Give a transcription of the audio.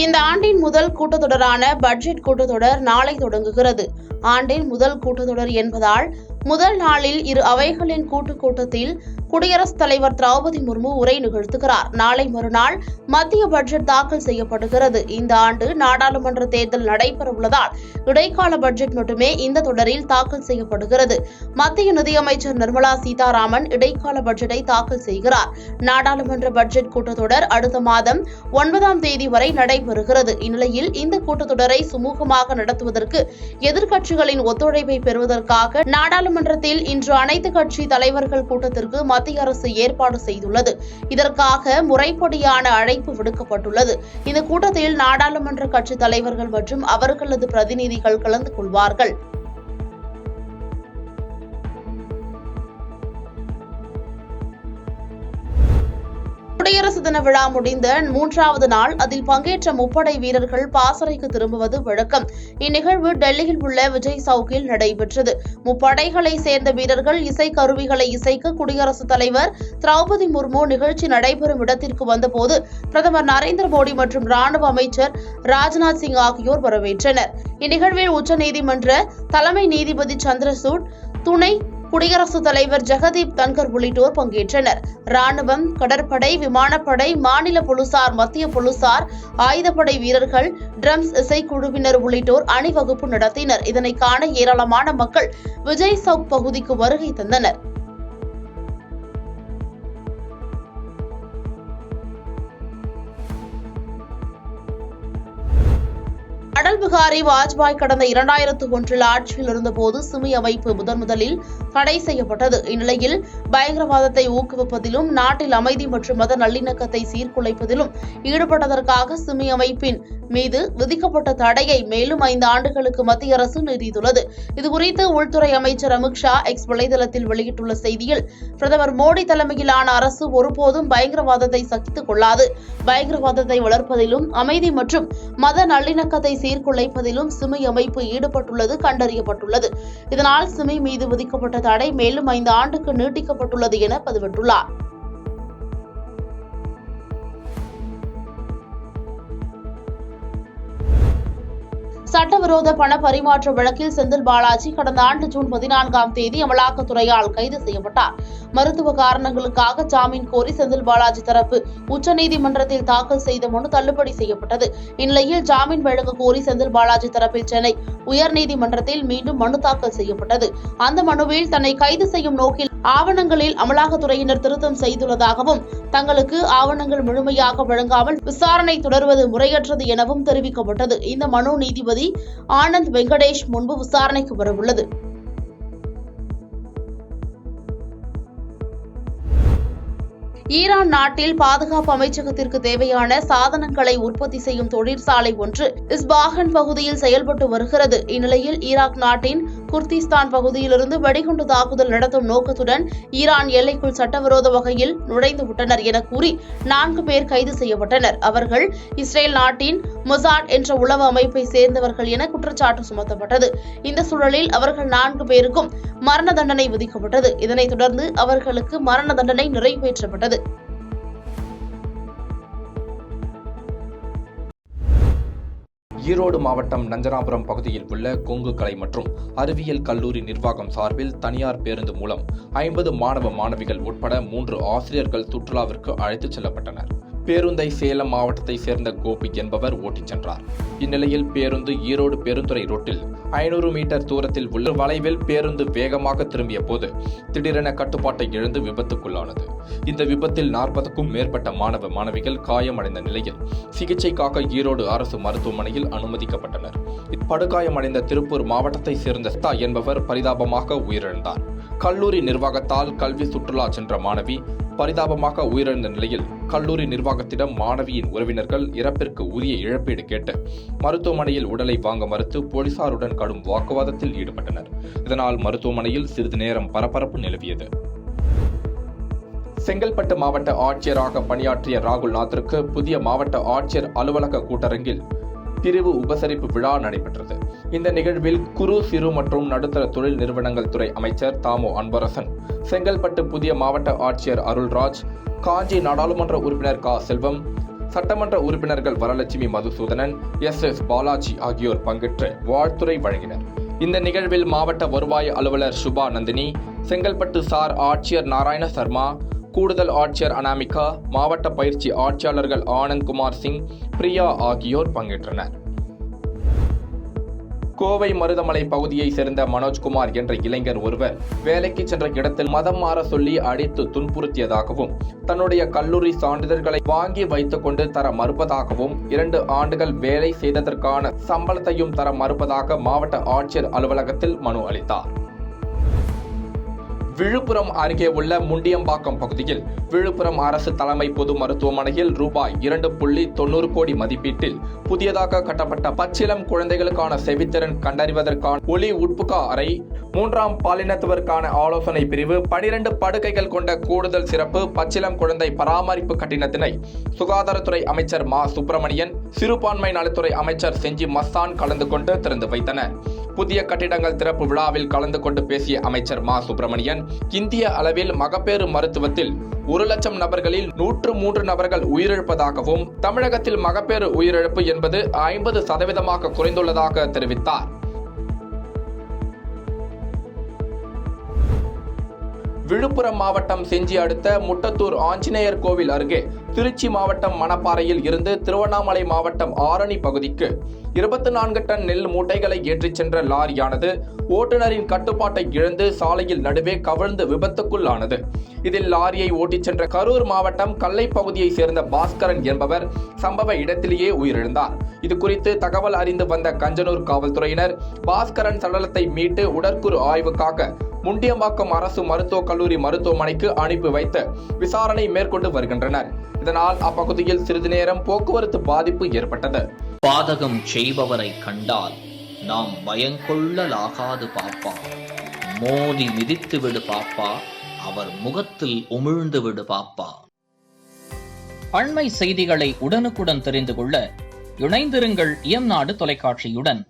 இந்த ஆண்டின் முதல் கூட்டத்தொடரான பட்ஜெட் கூட்டத்தொடர் நாளை தொடங்குகிறது. ஆண்டின் முதல் கூட்டத்தொடர் என்பதால் முதல் நாளில் இரு அவைகளின் கூட்டத்தில் குடியரசுத் தலைவர் திரௌபதி முர்மு உரை நிகழ்த்துகிறார். நாளை மறுநாள் மத்திய பட்ஜெட் தாக்கல் செய்யப்படுகிறது. இந்த ஆண்டு நாடாளுமன்ற தேர்தல் நடைபெறவுள்ளதால் இடைக்கால பட்ஜெட் மட்டுமே இந்த தொடரில் தாக்கல் செய்யப்படுகிறது. மத்திய நிதியமைச்சர் நிர்மலா சீதாராமன் இடைக்கால பட்ஜெட்டை தாக்கல் செய்கிறார். நாடாளுமன்ற பட்ஜெட் கூட்டத்தொடர் அடுத்த மாதம் 9ஆம் தேதி வரை நடைபெறுகிறது. இந்நிலையில் இந்த கூட்டத்தொடரை சுமூகமாக நடத்துவதற்கு எதிர்க்கட்சிகளின் ஒத்துழைப்பை பெறுவதற்காக நாடாளுமன்றத்தில் இன்று அனைத்து கட்சி தலைவர்கள் கூட்டத்திற்கு மத்திய அரசு ஏற்பாடு செய்துள்ளது. இதற்காக முறைப்படியான அழைப்பு விடுக்கப்பட்டுள்ளது. இந்த கூட்டத்தில் நாடாளுமன்ற கட்சி தலைவர்கள் மற்றும் அவர்களது பிரதிநிதிகள் கலந்து கொள்வார்கள். குடியரசு தின விழா முடிந்த 3வது நாள் அதில் பங்கேற்ற முப்படை வீரர்கள் பாசறைக்கு திரும்புவது வழக்கம். இந்நிகழ்வு டெல்லியில் உள்ள விஜய் சவுக்கில் நடைபெற்றது. முப்படைகளை சேர்ந்த வீரர்கள் இசை கருவிகளை இசைக்க குடியரசுத் தலைவர் திரௌபதி முர்மு நிகழ்ச்சி நடைபெறும் இடத்திற்கு வந்தபோது பிரதமர் நரேந்திர மோடி மற்றும் ராணுவ அமைச்சர் ராஜ்நாத் சிங் ஆகியோர் வரவேற்றனர். இந்நிகழ்வில் உச்சநீதிமன்ற தலைமை நீதிபதி சந்திரசூட், துணை குடியரசுத் தலைவர் ஜெகதீப் தன்கர் உள்ளிட்டோர் பங்கேற்றனர். ராணுவம், கடற்படை, விமானப்படை, மாநில போலீசார், மத்திய போலீசார், ஆயுதப்படை வீரர்கள், ட்ரம்ஸ் இசைக்குழுவினர் உள்ளிட்டோர் அணிவகுப்பு நடத்தினர். இதனை காண ஏராளமான மக்கள் விஜய் சவுக் பகுதிக்கு வருகை தந்தனர். அடல் பிகாரி வாஜ்பாய் கடந்த 2001 ஆட்சியில் இருந்தபோது சிமி அமைப்பு முதலில் தடை செய்யப்பட்டது. இந்நிலையில் பயங்கரவாதத்தை ஊக்குவிப்பதிலும் நாட்டில் அமைதி மற்றும் மத நல்லிணக்கத்தை சீர்குலைப்பதிலும் ஈடுபட்டதற்காக சிமி அமைப்பின் மீது விதிக்கப்பட்ட தடையை மேலும் 5 ஆண்டுகளுக்கு மத்திய அரசு நீட்டித்துள்ளது. இதுகுறித்து உள்துறை அமைச்சர் அமித்ஷா எக்ஸ் வலைதளத்தில் வெளியிட்டுள்ள செய்தியில், பிரதமர் மோடி தலைமையிலான அரசு ஒருபோதும் பயங்கரவாதத்தை சகித்துக் கொள்ளாது. பயங்கரவாதத்தை வளர்ப்பதிலும் அமைதி மற்றும் மத நல்லிணக்கத்தை சீர்குலைப்பதிலும் சிமி அமைப்பு ஈடுபட்டுள்ளது கண்டறியப்பட்டுள்ளது. இதனால் சிமி மீது விதிக்கப்பட்ட தடை மேலும் 5 ஆண்டுக்கு நீட்டிக்கப்பட்டுள்ளது என பதிவிட்டுள்ளார். சட்டவிரோத பண பரிமாற்ற வழக்கில் செந்தில் பாலாஜி கடந்த ஆண்டு ஜூன் 14ஆம் தேதி அமலாக்கத்துறையால் கைது செய்யப்பட்டார். மருத்துவ காரணங்களுக்காக ஜாமீன் கோரி செந்தில் பாலாஜி தரப்பு உச்சநீதிமன்றத்தில் தாக்கல் செய்த மனு தள்ளுபடி செய்யப்பட்டது. இந்நிலையில் ஜாமீன் வழங்க கோரி செந்தில் பாலாஜி தரப்பில் சென்னை உயர்நீதிமன்றத்தில் மீண்டும் மனு தாக்கல் செய்யப்பட்டது. அந்த மனுவில் தன்னை கைது செய்யும் நோக்கில் ஆவணங்களில் அமலாக்கத்துறையினர் திருத்தம் செய்துள்ளதாகவும், தங்களுக்கு ஆவணங்கள் முழுமையாக வழங்காமல் விசாரணை தொடர்வது முறையற்றது எனவும் தெரிவிக்கப்பட்டது. இந்த மனு நீதிபதி ஆனந்த் வெங்கடேஷ் முன்பு விசாரணைக்கு வரவுள்ளது. ஈரான் நாட்டில் பாதுகாப்பு அமைச்சகத்திற்கு தேவையான சாதனங்களை உற்பத்தி செய்யும் தொழிற்சாலை ஒன்று இஸ்பாஹன் பகுதியில் செயல்பட்டு வருகிறது. இந்நிலையில் ஈராக் நாட்டின் குர்திஸ்தான் பகுதியிலிருந்து வெடிகுண்டு தாக்குதல் நடத்தும் நோக்கத்துடன் ஈரான் எல்லைக்குள் சட்டவிரோத வகையில் நுழைந்துவிட்டனர் என கூறி 4 பேர் கைது செய்யப்பட்டனர். அவர்கள் இஸ்ரேல் நாட்டின் மொசாட் என்ற உளவு அமைப்பை சேர்ந்தவர்கள் என குற்றச்சாட்டு சுமத்தப்பட்டது. இந்த சூழலில் அவர்கள் 4 பேருக்கும் மரண தண்டனை விதிக்கப்பட்டது. இதனைத் தொடர்ந்து அவர்களுக்கு மரண தண்டனை நிறைவேற்றப்பட்டது. ஈரோடு மாவட்டம் நஞ்சனாபுரம் பகுதியில் உள்ள கொங்கு கலை மற்றும் அறிவியல் கல்லூரி நிர்வாகம் சார்பில் தனியார் பேருந்து மூலம் 50 மாணவ மாணவிகள் உட்பட 3 ஆசிரியர்கள் சுற்றுலாவிற்கு அழைத்துச் செல்லப்பட்டனர். பேருந்தை சேலம் மாவட்டத்தை சேர்ந்த கோபி என்பவர் ஓட்டிச் சென்றார். இந்நிலையில் பேருந்து ஈரோடு பெருந்துறை ரோட்டில் 500 மீட்டர் தூரத்தில் உள்ள வளைவில் பேருந்து வேகமாக திரும்பிய போது திடீரென கட்டுப்பாட்டை இழந்து விபத்துக்குள்ளானது. இந்த விபத்தில் 40க்கும் மேற்பட்ட மாணவ மாணவிகள் காயமடைந்த நிலையில் சிகிச்சைக்காக ஈரோடு அரசு மருத்துவமனையில் அனுமதிக்கப்பட்டனர். படுகாயமடைந்த திருப்பூர் மாவட்டத்தை சேர்ந்த ஸ்தா என்பவர் பரிதாபமாக உயிரிழந்தார். கல்லூரி நிர்வாகத்தால் கல்வி சுற்றுலா சென்ற மாணவி பரிதாபமாக உயிரிழந்த நிலையில் கல்லூரி நிர்வாகத்திடம் மாணவியின் உறவினர்கள் இறப்பிற்கு உரிய இழப்பீடு கேட்டு மருத்துவமனையில் உடலை வாங்க மறுத்து போலீசாருடன் கடும் வாக்குவாதத்தில் ஈடுபட்டனர். இதனால் மருத்துவமனையில் சிறிது நேரம் பரபரப்பு நிலவியது. செங்கல்பட்டு மாவட்ட ஆட்சியராக பணியாற்றிய ராகுல் நாத்திற்கு புதிய மாவட்ட ஆட்சியர் அலுவலக கூட்டரங்கில் பிரிவு உபசரிப்பு விழா நடைபெற்றது. இந்த நிகழ்வில் குறு சிறு மற்றும் நடுத்தர தொழில் நிறுவனங்கள் துறை அமைச்சர் தாமோ அன்பரசன், செங்கல்பட்டு புதிய மாவட்ட ஆட்சியர் அருள்ராஜ், காஞ்சி நாடாளுமன்ற உறுப்பினர் கா செல்வம், சட்டமன்ற உறுப்பினர்கள் வரலட்சுமி மதுசூதனன், SS பாலாஜி ஆகியோர் பங்கேற்று வாழ்த்துரை வழங்கினர். இந்த நிகழ்வில் மாவட்ட வருவாய் அலுவலர் சுபா நந்தினி, செங்கல்பட்டு சார் ஆட்சியர் நாராயண சர்மா, கூடுதல் ஆட்சியர் அனாமிகா, மாவட்ட பயிற்சி ஆட்சியாளர்கள் ஆனந்த் குமார் சிங், பிரியா ஆகியோர் பங்கேற்றனர். கோவை மருதமலை பகுதியை சேர்ந்த மனோஜ்குமார் என்ற இளைஞர் ஒருவர் வேலைக்கு சென்ற இடத்தில் மதம் மாற சொல்லி அடித்து துன்புறுத்தியதாகவும், தன்னுடைய கல்லூரி சான்றிதழ்களை வாங்கி வைத்துக் கொண்டு தர மறுப்பதாகவும், 2 ஆண்டுகள் வேலை செய்ததற்கான சம்பளத்தையும் தர மறுப்பதாக மாவட்ட ஆட்சியர் அலுவலகத்தில் மனு அளித்தார். விழுப்புரம் அருகே உள்ள முண்டியம்பாக்கம் பகுதியில் விழுப்புரம் அரசு தலைமை பொது மருத்துவமனையில் ரூபாய் 2.90 கோடி மதிப்பீட்டில் புதியதாக கட்டப்பட்ட பச்சிளம் குழந்தைகளுக்கான செவித்திறன் கண்டறிவதற்கான ஒலி உட்புகா அறை, 3ஆம் பாலினத்தவருக்கான ஆலோசனை பிரிவு, 12 படுக்கைகள் கொண்ட கூடுதல் சிறப்பு பச்சிளம் குழந்தை பராமரிப்பு கட்டிடத்தினை சுகாதாரத்துறை அமைச்சர் மா சுப்பிரமணியன், சிறுபான்மை நலத்துறை அமைச்சர் செஞ்சி மஸ்தான் கலந்து கொண்டு திறந்து வைத்தனர். புதிய கட்டிடங்கள் திறப்பு விழாவில் கலந்து கொண்டு பேசிய அமைச்சர் மா சுப்பிரமணியன், இந்திய அளவில் மகப்பேறு மருத்துவத்தில் 1,00,000 நபர்களில் 103 நபர்கள் உயிரிழப்பதாகவும், தமிழகத்தில் மகப்பேறு உயிரிழப்பு என்பது 50% குறைந்துள்ளதாக தெரிவித்தார். விழுப்புரம் மாவட்டம் செஞ்சி அடுத்த முட்டத்தூர் ஆஞ்சநேயர் கோவில் அருகே திருச்சி மாவட்டம் மணப்பாறையில் இருந்து திருவண்ணாமலை மாவட்டம் ஆரணி பகுதிக்கு 24 டன் நெல் மூட்டைகளை ஏற்றிச் சென்ற லாரியானது ஓட்டுநரின் கட்டுப்பாட்டை இழந்து சாலையில் நடுவே கவிழ்ந்து விபத்துக்குள்ளானது. இதில் லாரியை ஓட்டிச் சென்ற கரூர் மாவட்டம் கல்லை பகுதியைச் சேர்ந்த பாஸ்கரன் என்பவர் சம்பவ இடத்திலேயே உயிரிழந்தார். இது குறித்து தகவல் அறிந்து வந்த கஞ்சனூர் காவல்துறையினர் பாஸ்கரன் சடலத்தை மீட்டு உடற்கூறு ஆய்வுக்காக முண்டியம்பாக்கம் அரசு மருத்துவக் கல்லூரி மருத்துவமனைக்கு அனுப்பி வைத்து விசாரணை மேற்கொண்டு வருகின்றனர். இதனால் அப்பகுதியில் சிறிது நேரம் போக்குவரத்து பாதிப்பு ஏற்பட்டது. பாதகம் செய்பவரை கண்டால் நாம் பயங்கொள்ளலாகாது பாப்பா, மோதி மிதித்து விடு பாப்பா, அவர் முகத்தில் உமிழ்ந்து விடு பாப்பா. அண்மை செய்திகளை உடனுக்குடன் தெரிந்து கொள்ள இணைந்திருங்கள் இயம்நாடு தொலைக்காட்சியுடன்.